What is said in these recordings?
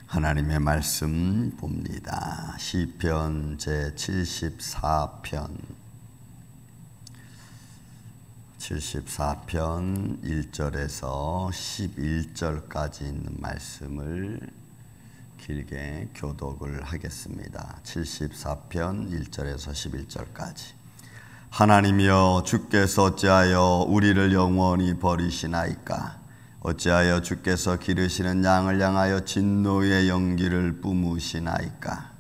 하나님의 말씀 봅니다. 시편 제74편 1절에서 11절까지 있는 말씀을 길게 교독을 하겠습니다. 74편 1절에서 11절까지. 하나님이여, 주께서 어찌하여 우리를 영원히 버리시나이까? 어찌하여 주께서 기르시는 양을 향하여 진노의 연기를 뿜으시나이까?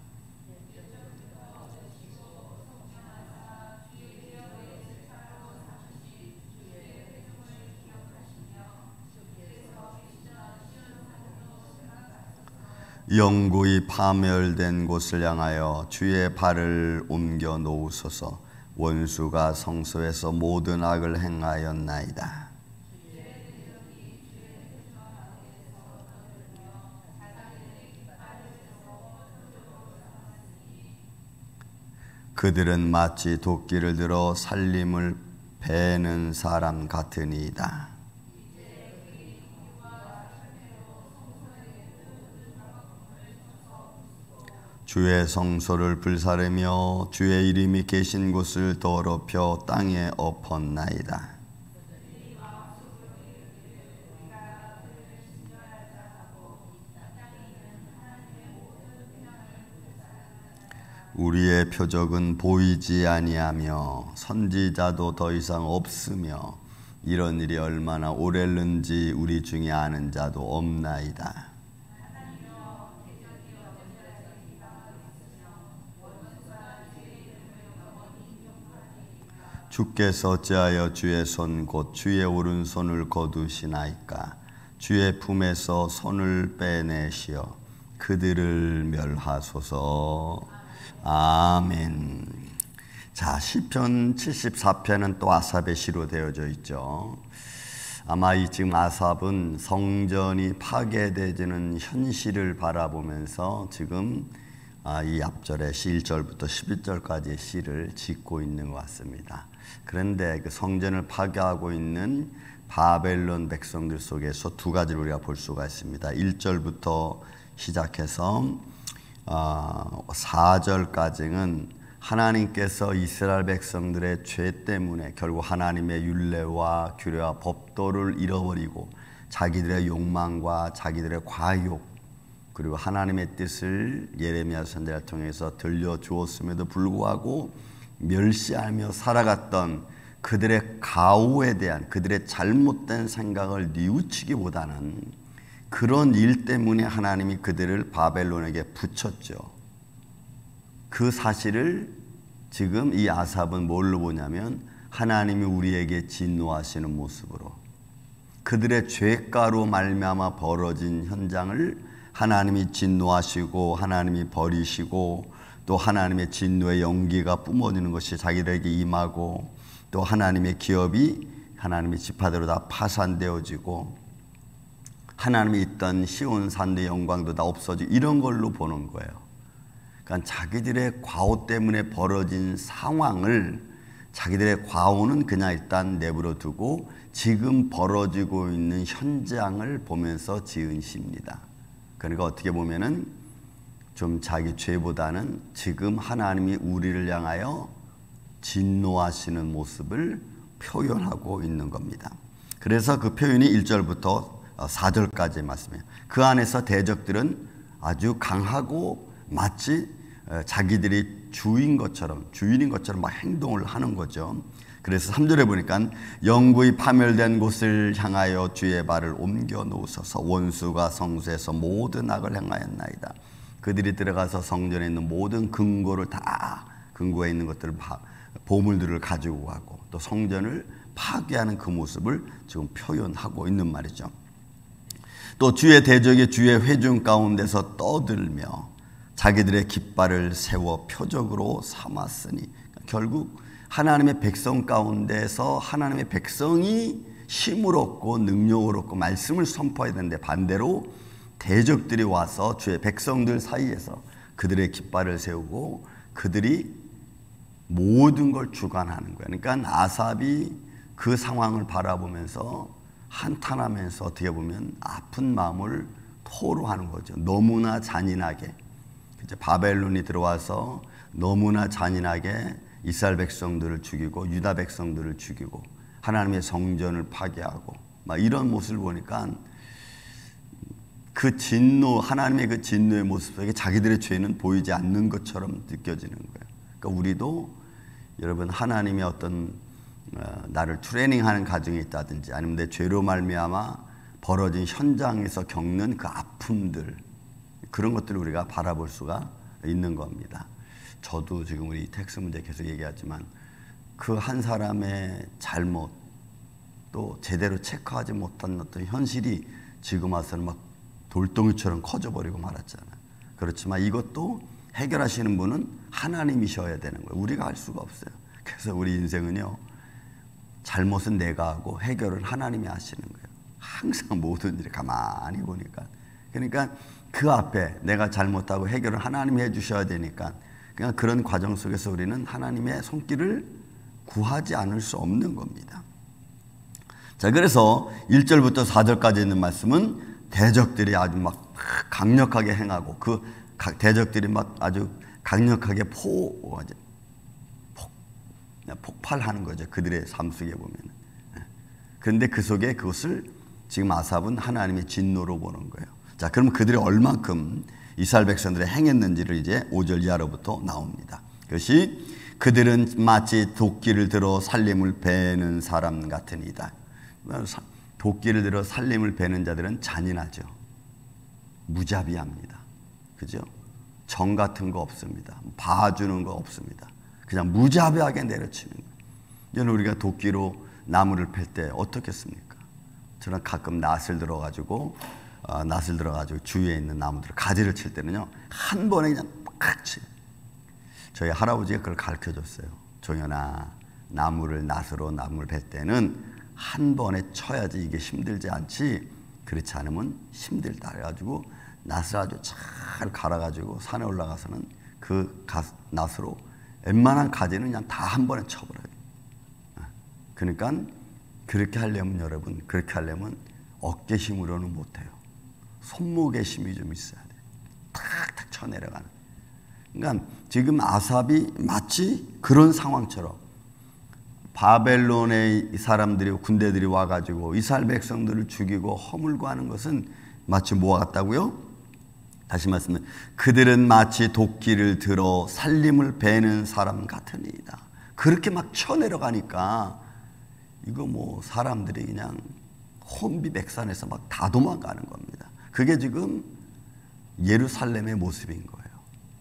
영구히 파멸된 곳을 향하여 주의 발을 옮겨 놓으소서. 원수가 성소에서 모든 악을 행하였나이다. 그들은 마치 도끼를 들어 살림을 베는 사람 같으니이다. 주의 성소를 불사르며 주의 이름이 계신 곳을 더럽혀 땅에 엎었나이다. 우리의 표적은 보이지 아니하며 선지자도 더 이상 없으며 이런 일이 얼마나 오래는지 우리 중에 아는 자도 없나이다. 주께서 어찌하여 주의 손 곧 주의 오른손을 거두시나이까? 주의 품에서 손을 빼내시어 그들을 멸하소서. 아멘. 자, 시편 74편은 또 아삽의 시로 되어져 있죠. 아마 지금 아삽은 성전이 파괴되는 현실을 바라보면서 지금 이 앞절에 1절부터 11절까지의 시를 짓고 있는 것 같습니다. 그런데 그 성전을 파괴하고 있는 바벨론 백성들 속에서 두 가지를 우리가 볼 수가 있습니다. 1절부터 시작해서 4절까지는 하나님께서 이스라엘 백성들의 죄 때문에 결국 하나님의 율례와 규례와 법도를 잃어버리고 자기들의 욕망과 자기들의 과욕 그리고 하나님의 뜻을 예레미야 선지자를 통해서 들려주었음에도 불구하고 멸시하며 살아갔던 그들의 가오에 대한 그들의 잘못된 생각을 뉘우치기보다는 그런 일 때문에 하나님이 그들을 바벨론에게 붙였죠. 그 사실을 지금 이 아삽은 뭘로 보냐면 하나님이 우리에게 진노하시는 모습으로 그들의 죄가로 말미암아 벌어진 현장을 하나님이 진노하시고 하나님이 버리시고 또 하나님의 진노의 연기가 뿜어지는 것이 자기들에게 임하고 또 하나님의 기업이 하나님의 지파대로 다 파산되어지고 하나님이 있던 시온산의 영광도 다 없어지고 이런 걸로 보는 거예요. 그러니까 자기들의 과오 때문에 벌어진 상황을 자기들의 과오는 그냥 일단 내버려 두고 지금 벌어지고 있는 현장을 보면서 지은 시입니다. 그러니까 어떻게 보면은 좀 자기 죄보다는 지금 하나님이 우리를 향하여 진노하시는 모습을 표현하고 있는 겁니다. 그래서 그 표현이 1절부터 4절까지의 말씀이에요. 그 안에서 대적들은 아주 강하고 마치 자기들이 주인인 것처럼 막 행동을 하는 거죠. 그래서 3절에 보니까 영구히 파멸된 곳을 향하여 주의 발을 옮겨 놓으소서. 원수가 성소에서 모든 악을 행하였나이다. 그들이 들어가서 성전에 있는 모든 근거를 다 근거에 있는 것들을 보물들을 가지고 가고 또 성전을 파괴하는 그 모습을 지금 표현하고 있는 말이죠. 또 주의 대적이 주의 회중 가운데서 떠들며 자기들의 깃발을 세워 표적으로 삼았으니 결국 하나님의 백성 가운데서 하나님의 백성이 힘을 얻고 능력을 얻고 말씀을 선포해야 되는데 반대로 대적들이 와서 주의 백성들 사이에서 그들의 깃발을 세우고 그들이 모든 걸 주관하는 거예요. 그러니까 아삽이 그 상황을 바라보면서 한탄하면서 어떻게 보면 아픈 마음을 토로하는 거죠. 너무나 잔인하게. 이제 바벨론이 들어와서 너무나 잔인하게 이스라엘 백성들을 죽이고 유다 백성들을 죽이고 하나님의 성전을 파괴하고 막 이런 모습을 보니까 그 진노, 하나님의 그 진노의 모습 속에 자기들의 죄는 보이지 않는 것처럼 느껴지는 거예요. 그러니까 우리도 여러분 하나님의 어떤 나를 트레이닝하는 과정이 있다든지 아니면 내 죄로 말미암아 벌어진 현장에서 겪는 그 아픔들, 그런 것들을 우리가 바라볼 수가 있는 겁니다. 저도 지금 우리 텍스 문제 계속 얘기하지만 그 한 사람의 잘못 또 제대로 체크하지 못한 어떤 현실이 지금 와서는 막 돌덩이처럼 커져버리고 말았잖아요. 그렇지만 이것도 해결하시는 분은 하나님이셔야 되는 거예요. 우리가 할 수가 없어요. 그래서 우리 인생은요, 잘못은 내가 하고 해결은 하나님이 하시는 거예요. 항상 모든 일을 가만히 보니까. 그러니까 그 앞에 내가 잘못하고 해결을 하나님이 해주셔야 되니까 그냥 그런 과정 속에서 우리는 하나님의 손길을 구하지 않을 수 없는 겁니다. 자, 그래서 1절부터 4절까지 있는 말씀은 대적들이 아주 막 강력하게 행하고 그 대적들이 막 아주 강력하게 폭발하는 거죠. 그들의 삶 속에 보면. 그런데 그 속에 그것을 지금 아삽은 하나님의 진노로 보는 거예요. 자, 그럼 그들이 얼만큼 이스라엘 백성들이 행했는지를 이제 5절 이하로부터 나옵니다. 그것이 그들은 마치 도끼를 들어 살림을 베는 사람 같으니이다. 도끼를 들어 살림을 베는 자들은 잔인하죠. 무자비합니다. 그죠? 정 같은 거 없습니다. 봐주는 거 없습니다. 그냥 무자비하게 내려치는 거예요. 여러분, 우리가 도끼로 나무를 팰 때 어떻겠습니까? 저는 가끔 낫을 들어가지고 주위에 있는 나무들 가지를 칠 때는요, 한 번에 그냥 팍 쳐요. 저희 할아버지가 그걸 가르쳐줬어요. 종현아, 낫으로 나무를 벨 때는 한 번에 쳐야지 이게 힘들지 않지, 그렇지 않으면 힘들다. 그래가지고 낫을 아주 잘 갈아가지고 산에 올라가서는 그 낫으로 웬만한 가지는 그냥 다 한 번에 쳐버려요. 그러니까 그렇게 하려면 여러분, 그렇게 하려면 어깨 힘으로는 못해요. 손목에 힘이 좀 있어야 돼요. 탁탁 쳐내려가는. 그러니까 지금 아삽이 마치 그런 상황처럼 바벨론의 사람들이, 군대들이 와가지고 이스라엘 백성들을 죽이고 허물고 하는 것은 마치 뭐와 같다고요? 다시 말씀드리면 그들은 마치 도끼를 들어 살림을 베는 사람 같으니이다. 그렇게 막 쳐내려가니까 이거 뭐 사람들이 그냥 혼비백산에서 막 다 도망가는 겁니다. 그게 지금 예루살렘의 모습인 거예요.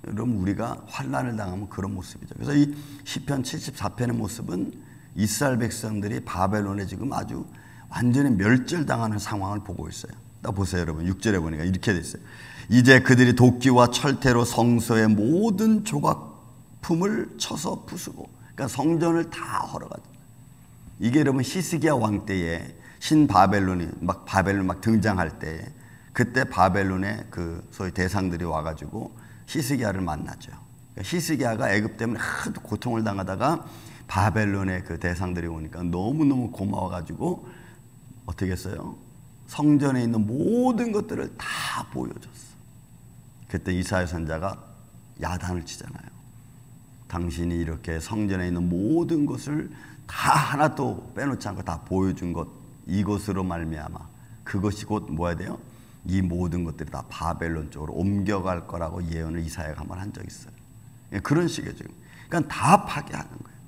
여러분, 우리가 환난을 당하면 그런 모습이죠. 그래서 이 시편 74편의 모습은 이스라엘 백성들이 바벨론에 지금 아주 완전히 멸절당하는 상황을 보고 있어요. 딱 보세요, 여러분. 6절에 보니까 이렇게 돼 있어요. 이제 그들이 도끼와 철퇴로 성소의 모든 조각품을 쳐서 부수고, 그러니까 성전을 다 헐어가지고. 이게 여러분 히스기야 왕 때에 바벨론 막 등장할 때, 그때 바벨론의 그 소위 대상들이 와가지고 히스기야를 만났죠. 그러니까 히스기야가 애굽 때문에 하도 고통을 당하다가 바벨론의 그 대상들이 오니까 너무너무 고마워가지고 어떻게 했어요? 성전에 있는 모든 것들을 다 보여줬어. 그때 이사야 선자가 야단을 치잖아요. 당신이 이렇게 성전에 있는 모든 것을 다 하나도 빼놓지 않고 다 보여준 것, 이것으로 말미암아 그것이 곧 뭐야 돼요? 이 모든 것들이 다 바벨론 쪽으로 옮겨갈 거라고 예언을 이사야가 한번 한 적이 있어요. 그런 식이죠. 그러니까 다 파괴하는 거예요.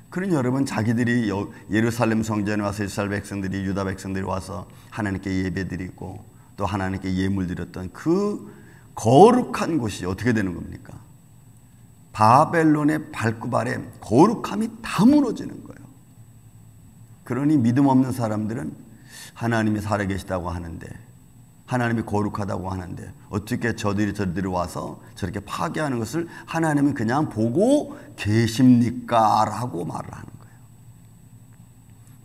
그러니 여러분, 자기들이 예루살렘 성전에 와서 이스라엘 백성들이, 유다 백성들이 와서 하나님께 예배드리고 또 하나님께 예물 드렸던 그 거룩한 곳이 어떻게 되는 겁니까? 바벨론의 발굽 아래 거룩함이 다 무너지는 거예요. 그러니 믿음 없는 사람들은 하나님이 살아계시다고 하는데, 하나님이 거룩하다고 하는데 어떻게 저들이 와서 저렇게 파괴하는 것을 하나님은 그냥 보고 계십니까? 라고 말을 하는 거예요.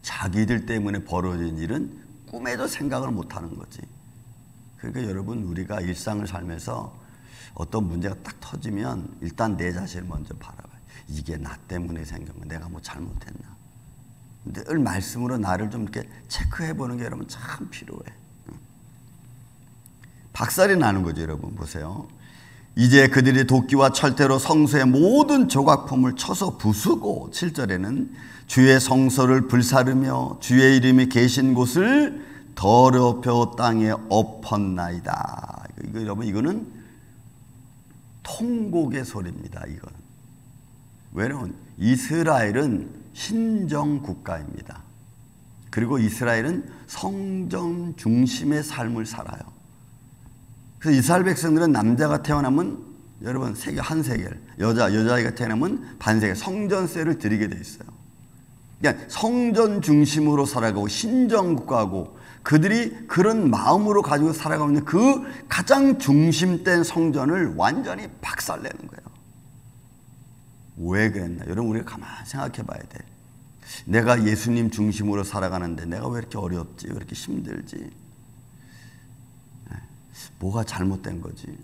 자기들 때문에 벌어진 일은 꿈에도 생각을 못하는 거지. 그러니까 여러분, 우리가 일상을 살면서 어떤 문제가 딱 터지면 일단 내 자신을 먼저 바라봐요. 이게 나 때문에 생긴 거, 내가 뭐 잘못했나. 늘 말씀으로 나를 좀 이렇게 체크해 보는 게 여러분 참 필요해. 박살이 나는 거죠. 여러분 보세요. 이제 그들이 도끼와 철퇴로 성소의 모든 조각품을 쳐서 부수고 7절에는 주의 성소를 불사르며 주의 이름이 계신 곳을 더럽혀 땅에 엎었나이다. 이거 여러분 이거는 통곡의 소리입니다. 이건 왜냐하면 이스라엘은 신정 국가입니다. 그리고 이스라엘은 성전 중심의 삶을 살아요. 그래서 이스라엘 백성들은 남자가 태어나면 여러분 한 세겔, 여자아이가 태어나면 반세겔 성전세를 드리게 돼 있어요. 그러니까 성전 중심으로 살아가고 신정 국가고 그들이 그런 마음으로 가지고 살아가고 있는 그 가장 중심된 성전을 완전히 박살내는 거예요. 왜 그랬나? 여러분 우리가 가만히 생각해 봐야 돼. 내가 예수님 중심으로 살아가는데 내가 왜 이렇게 어렵지? 왜 이렇게 힘들지? 뭐가 잘못된 거지?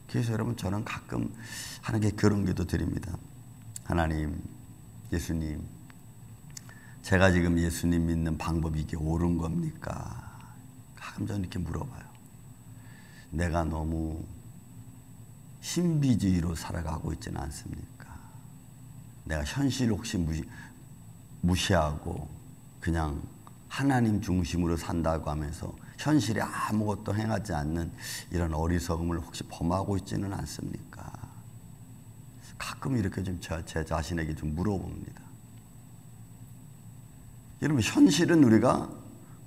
그래서 여러분 저는 가끔 하나님께 그런 기도 드립니다. 하나님, 예수님, 제가 지금 예수님 믿는 방법이 이게 옳은 겁니까? 가끔 저는 이렇게 물어봐요. 내가 너무 신비주의로 살아가고 있지는 않습니까? 내가 현실을 혹시 무시하고 그냥 하나님 중심으로 산다고 하면서 현실에 아무것도 행하지 않는 이런 어리석음을 혹시 범하고 있지는 않습니까? 가끔 이렇게 좀 제 자신에게 좀 물어봅니다. 여러분 현실은 우리가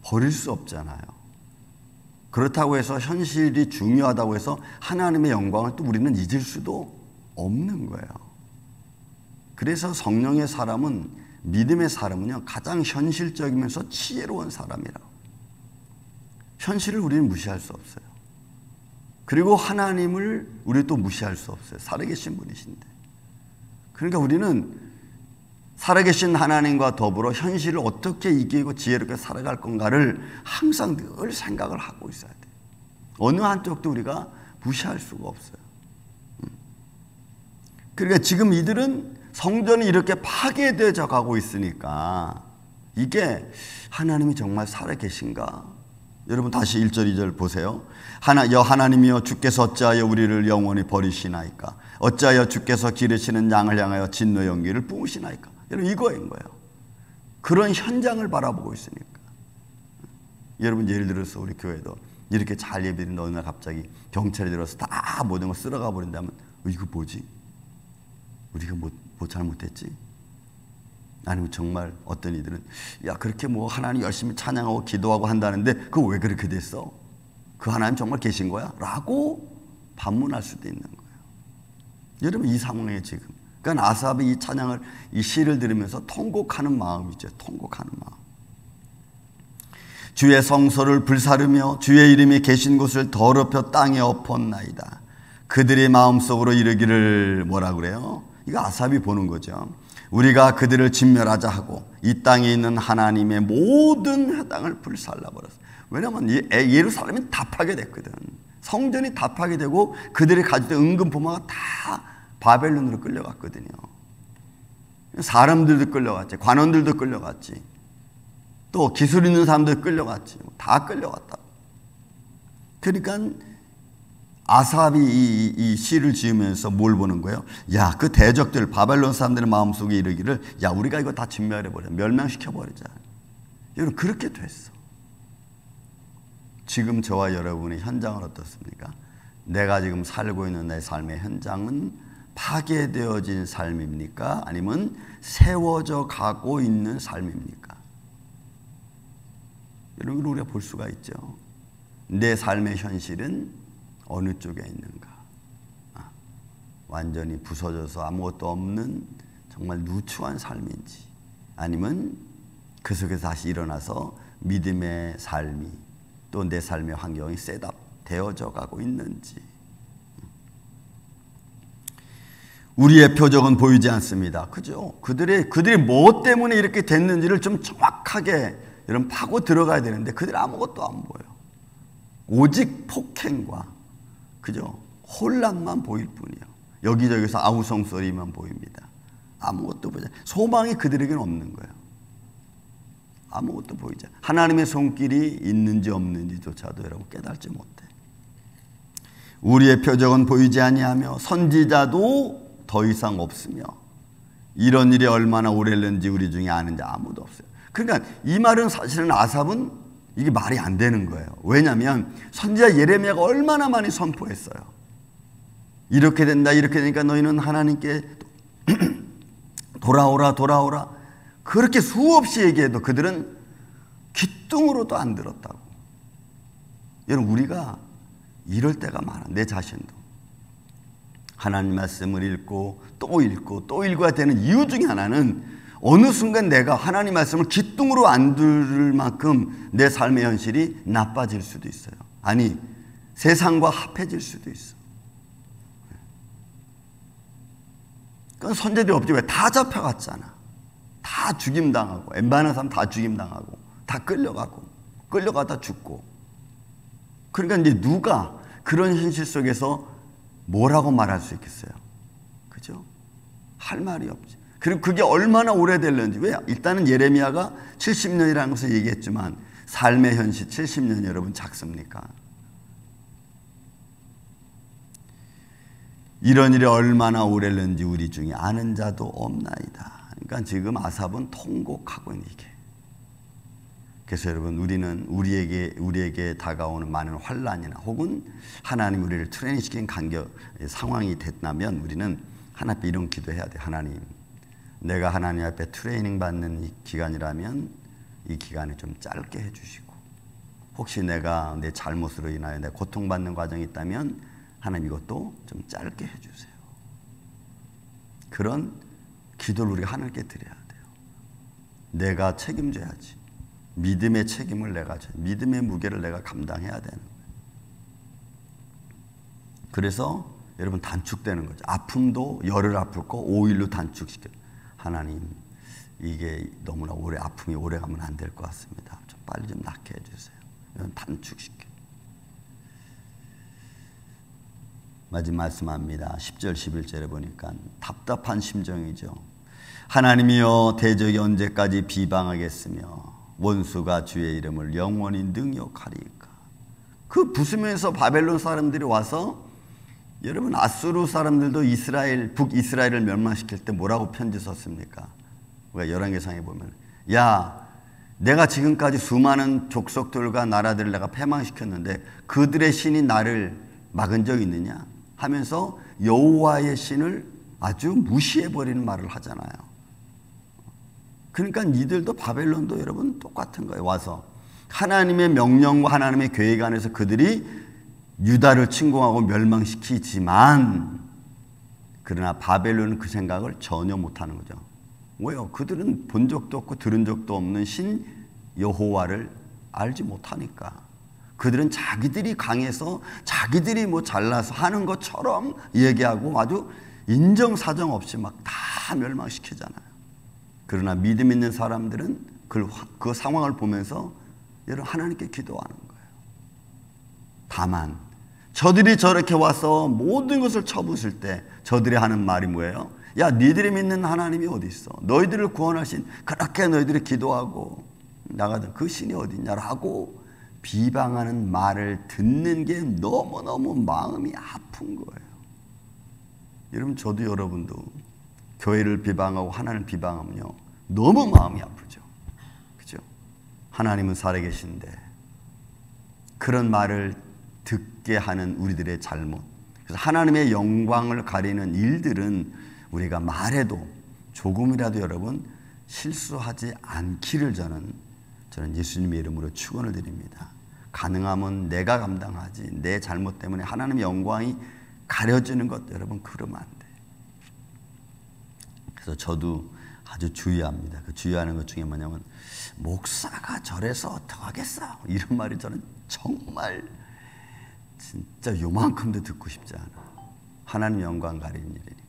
버릴 수 없잖아요. 그렇다고 해서 현실이 중요하다고 해서 하나님의 영광을 또 우리는 잊을 수도 없는 거예요. 그래서 성령의 사람은 믿음의 사람은요 가장 현실적이면서 지혜로운 사람이라고. 현실을 우리는 무시할 수 없어요. 그리고 하나님을 우리 또 무시할 수 없어요. 살아계신 분이신데. 그러니까 우리는 살아계신 하나님과 더불어 현실을 어떻게 이기고 지혜롭게 살아갈 건가를 항상 늘 생각을 하고 있어야 돼요. 어느 한쪽도 우리가 무시할 수가 없어요. 그러니까 지금 이들은 성전이 이렇게 파괴되어 가고 있으니까 이게 하나님이 정말 살아계신가? 여러분 다시 1절 2절 보세요. 하나님이여 주께서 어찌하여 우리를 영원히 버리시나이까? 어찌하여 주께서 기르시는 양을 향하여 진노의 연기를 뿜으시나이까? 여러분 이거인 거예요. 그런 현장을 바라보고 있으니까. 여러분 예를 들어서 우리 교회도 이렇게 잘 예배드리는데 어느 날 갑자기 경찰이 들어서 다 모든 걸 쓸어가 버린다면 이거 뭐지? 우리가 뭐 잘못했지? 아니면 정말 어떤 이들은 야 그렇게 뭐 하나님 열심히 찬양하고 기도하고 한다는데 그거 왜 그렇게 됐어? 그 하나님 정말 계신 거야? 라고 반문할 수도 있는 거예요. 여러분 이 상황에 지금 그러니까 아삽이 이 찬양을 이 시를 들으면서 통곡하는 마음이죠. 통곡하는 마음. 주의 성소를 불사르며 주의 이름이 계신 곳을 더럽혀 땅에 엎었나이다. 그들의 마음속으로 이르기를 뭐라 그래요? 이거 아삽이 보는 거죠. 우리가 그들을 진멸하자 하고 이 땅에 있는 하나님의 모든 땅을 불살라버렸어. 왜냐하면 예루살렘이 다 파괴됐거든. 성전이 다 파괴되고 그들이 가지고 있던 은금 보마가 다 바벨론으로 끌려갔거든요. 사람들도 끌려갔지, 관원들도 끌려갔지, 또 기술 있는 사람들 끌려갔지, 다 끌려갔다. 그러니까 아삽이 이 시를 지으면서 뭘 보는 거예요? 야, 그 대적들, 바벨론 사람들의 마음속에 이르기를 야, 우리가 이거 다 진멸해버려, 멸망시켜버리자. 여러분 그렇게 됐어. 지금 저와 여러분의 현장은 어떻습니까? 내가 지금 살고 있는 내 삶의 현장은 파괴되어진 삶입니까? 아니면 세워져 가고 있는 삶입니까? 이런 걸 우리가 볼 수가 있죠. 내 삶의 현실은 어느 쪽에 있는가? 완전히 부서져서 아무것도 없는 정말 누추한 삶인지, 아니면 그 속에서 다시 일어나서 믿음의 삶이 또 내 삶의 환경이 셋업되어져 가고 있는지. 우리의 표적은 보이지 않습니다. 그죠? 그들이 뭐 때문에 이렇게 됐는지를 좀 정확하게 이런 파고 들어가야 되는데 그들이 아무것도 안 보여. 오직 폭행과 그죠? 혼란만 보일 뿐이에요. 여기저기서 아우성 소리만 보입니다. 아무것도 보이지 않아요. 소망이 그들에게는 없는 거예요. 아무것도 보이지 않아요. 하나님의 손길이 있는지 없는지조차도 여러분 깨달지 못해. 우리의 표적은 보이지 아니하며 선지자도 더 이상 없으며 이런 일이 얼마나 오래는지 우리 중에 아는 자 아무도 없어요. 그러니까 이 말은 사실은 아삽은 이게 말이 안 되는 거예요. 왜냐하면 선지자 예레미야가 얼마나 많이 선포했어요. 이렇게 된다, 이렇게 되니까 너희는 하나님께 돌아오라, 돌아오라. 그렇게 수없이 얘기해도 그들은 귀뚱으로도 안 들었다고. 여러분, 우리가 이럴 때가 많아. 내 자신도 하나님 말씀을 읽고 또 읽고 또 읽어야 되는 이유 중에 하나는 어느 순간 내가 하나님 말씀을 귀뚱으로 안 들을 만큼 내 삶의 현실이 나빠질 수도 있어요. 아니, 세상과 합해질 수도 있어. 그건 선제들이 없지. 왜? 다 잡혀갔잖아. 다 죽임당하고, 웬만한 사람 다 죽임당하고, 다 끌려가다 죽고. 그러니까 이제 누가 그런 현실 속에서 뭐라고 말할 수 있겠어요? 그죠? 할 말이 없지. 그리고 그게 얼마나 오래될는지. 왜? 일단은 예레미야가 70년이라는 것을 얘기했지만 삶의 현실 70년 여러분 작습니까? 이런 일이 얼마나 오래는지 우리 중에 아는 자도 없나이다. 그러니까 지금 아삽은 통곡하고 있는 이게. 그래서 여러분, 우리는 우리에게 다가오는 많은 환난이나 혹은 하나님 우리를 트레이닝시킨 상황이 됐다면 우리는 하나님 앞에 이런 기도해야 돼. 하나님, 내가 하나님 앞에 트레이닝 받는 이 기간이라면 이 기간을 좀 짧게 해주시고, 혹시 내가 내 잘못으로 인하여 내 고통받는 과정이 있다면 하나님 이것도 좀 짧게 해주세요. 그런 기도를 우리가 하나님께 드려야 돼요. 내가 책임져야지. 믿음의 책임을 내가 져야, 믿음의 무게를 내가 감당해야 되는 거예요. 그래서 여러분 단축되는 거죠. 아픔도 열흘 아플 거 5일로 단축시켜. 하나님, 이게 너무나 아픔이 오래 가면 안 될 것 같습니다. 좀 빨리 좀 낫게 해주세요. 이건 단축시켜. 마지막 말씀합니다. 10절 11절에 보니까 답답한 심정이죠. 하나님이여, 대적이 언제까지 비방하겠으며 원수가 주의 이름을 영원히 능욕하리까. 그 부수면서 바벨론 사람들이 와서, 여러분 아수르 사람들도 북이스라엘을 멸망시킬 때 뭐라고 편지 썼습니까? 우리가 열왕기상에 보면, 야, 내가 지금까지 수많은 족속들과 나라들을 내가 패망시켰는데 그들의 신이 나를 막은 적 있느냐 하면서 여호와의 신을 아주 무시해버리는 말을 하잖아요. 그러니까 이들도 바벨론도 여러분 똑같은 거예요. 와서 하나님의 명령과 하나님의 계획 안에서 그들이 유다를 침공하고 멸망시키지만, 그러나 바벨론은 그 생각을 전혀 못하는 거죠. 왜요? 그들은 본 적도 없고 들은 적도 없는 신 여호와를 알지 못하니까. 그들은 자기들이 강해서 자기들이 뭐 잘나서 하는 것처럼 얘기하고 아주 인정사정 없이 막 다 멸망시키잖아요. 그러나 믿음 있는 사람들은 그 상황을 보면서 여러분 하나님께 기도하는 거예요. 다만 저들이 저렇게 와서 모든 것을 쳐부술 때 저들이 하는 말이 뭐예요? 야, 니들이 믿는 하나님이 어디 있어? 너희들을 구원하신, 그렇게 너희들이 기도하고 나가던 그 신이 어디 있냐라고 비방하는 말을 듣는 게 너무너무 마음이 아픈 거예요. 여러분, 저도 여러분도 교회를 비방하고 하나님을 비방하면요 너무 마음이 아프죠. 그죠? 하나님은 살아계신데 그런 말을 듣게 하는 우리들의 잘못, 그래서 하나님의 영광을 가리는 일들은 우리가 말해도 조금이라도 여러분 실수하지 않기를 저는 예수님의 이름으로 축원을 드립니다. 가능하면 내가 감당하지, 내 잘못 때문에 하나님의 영광이 가려지는 것 여러분 그러면 안 돼. 그래서 저도 아주 주의합니다. 그 주의하는 것 중에 뭐냐면, 목사가 저래서 어떡하겠어, 이런 말이 저는 정말 진짜 요만큼도 듣고 싶지 않아. 하나님 영광 가리는 일이니까.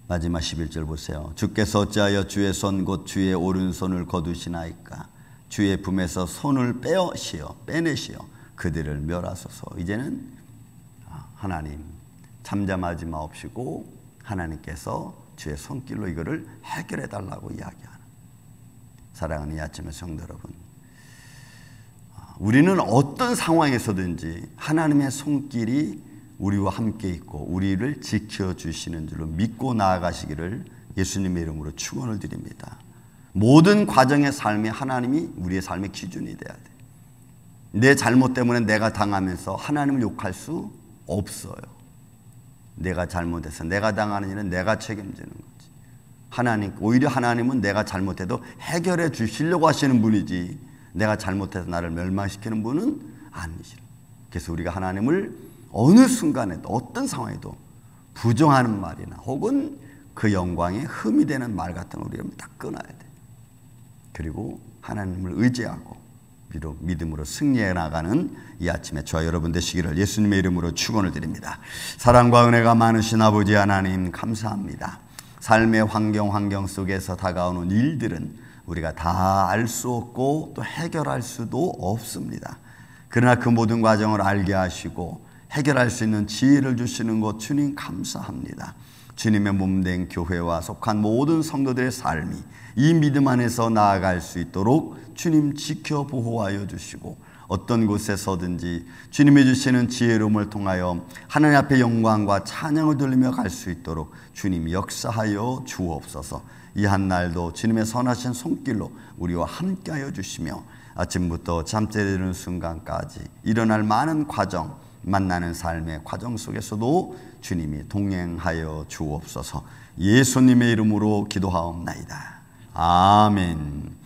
마지막 11절 보세요. 주께서 어찌하여 주의 손 곧 주의 오른손을 거두시나이까. 주의 품에서 손을 빼내시어 그들을 멸하소서. 이제는 하나님 잠잠하지 마옵시고 하나님께서 주의 손길로 이거를 해결해 달라고 이야기하는. 사랑하는 이 아침의 성도 여러분, 우리는 어떤 상황에서든지 하나님의 손길이 우리와 함께 있고 우리를 지켜주시는 줄로 믿고 나아가시기를 예수님의 이름으로 축원을 드립니다. 모든 과정의 삶이 하나님이 우리의 삶의 기준이 돼야 돼. 내 잘못 때문에 내가 당하면서 하나님을 욕할 수 없어요. 내가 잘못해서 내가 당하는 일은 내가 책임지는 거지. 오히려 하나님은 내가 잘못해도 해결해 주시려고 하시는 분이지, 내가 잘못해서 나를 멸망시키는 분은 아니시라. 그래서 우리가 하나님을 어느 순간에도 어떤 상황에도 부정하는 말이나 혹은 그 영광에 흠이 되는 말 같은 걸 우리가 다 끊어야 돼. 그리고 하나님을 의지하고 믿음으로 승리해 나가는 이 아침에 저와 여러분 되시기를 예수님의 이름으로 축원을 드립니다. 사랑과 은혜가 많으신 아버지 하나님, 감사합니다. 삶의 환경 속에서 다가오는 일들은 우리가 다 알 수 없고 또 해결할 수도 없습니다. 그러나 그 모든 과정을 알게 하시고 해결할 수 있는 지혜를 주시는 것 주님 감사합니다. 주님의 몸된 교회와 속한 모든 성도들의 삶이 이 믿음 안에서 나아갈 수 있도록 주님 지켜 보호하여 주시고, 어떤 곳에서든지 주님이 주시는 지혜로움을 통하여 하나님 앞에 영광과 찬양을 돌리며 갈 수 있도록 주님 역사하여 주옵소서. 이 한날도 주님의 선하신 손길로 우리와 함께하여 주시며 아침부터 잠자리는 순간까지 일어날 많은 과정, 만나는 삶의 과정 속에서도 주님이 동행하여 주옵소서. 예수님의 이름으로 기도하옵나이다. 아멘.